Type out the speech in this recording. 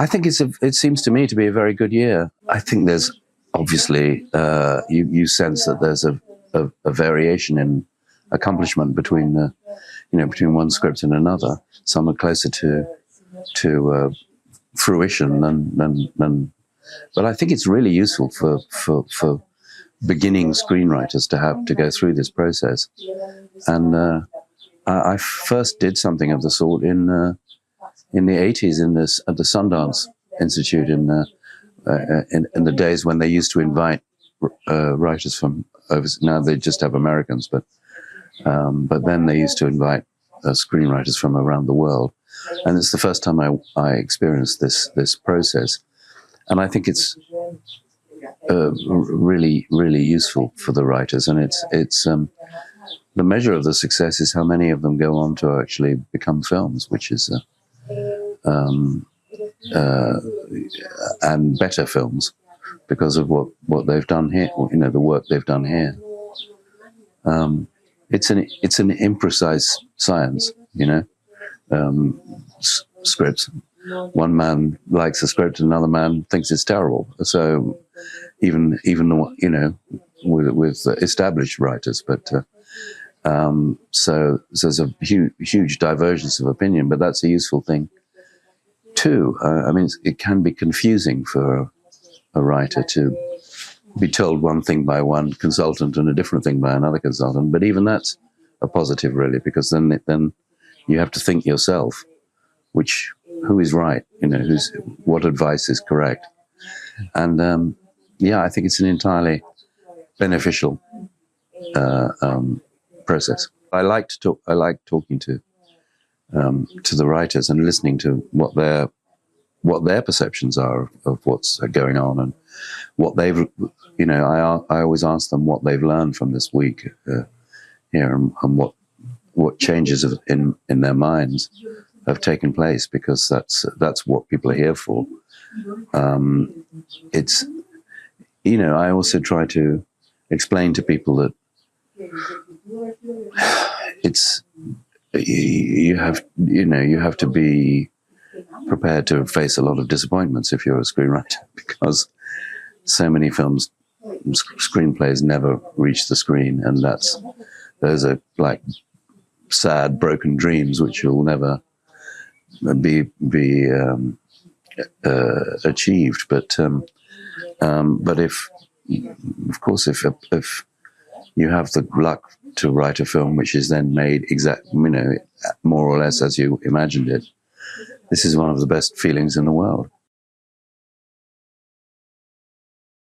I think it seems to me to be a very good year. I think there's obviously, you sense that there's a variation in accomplishment between between one script and another. Some are closer to fruition than. But I think it's really useful for beginning screenwriters to go through this process. And I first did something of the sort in the 80s at the Sundance Institute in the days when they used to invite writers from overseas. Now they just have Americans, but then they used to invite screenwriters from around the world. And it's the first time I experienced this process. And I think it's really, really useful for the writers. And it's the measure of the success is how many of them go on to actually become films, which is and better films because of what they've done here. The work they've done here. It's an imprecise science, scripts. One man likes a script, another man thinks it's terrible. So even with established writers, but so there's a huge divergence of opinion. But that's a useful thing too. I mean, it can be confusing for a writer to be told one thing by one consultant and a different thing by another consultant. But even that's a positive, really, because then you have to think yourself, who is right, what advice is correct. And I think it's an entirely beneficial process. I like talking to the writers and listening to what their perceptions are of what's going on and what they've, I always ask them what they've learned from this week here and what changes in their minds have taken place, because that's what people are here for. It's, I also try to explain to people that it's, you have to be prepared to face a lot of disappointments if you're a screenwriter, because so many screenplays never reach the screen, and those are like sad, broken dreams which will never be achieved. But if you have the luck to write a film which is then made more or less as you imagined it, this is one of the best feelings in the world.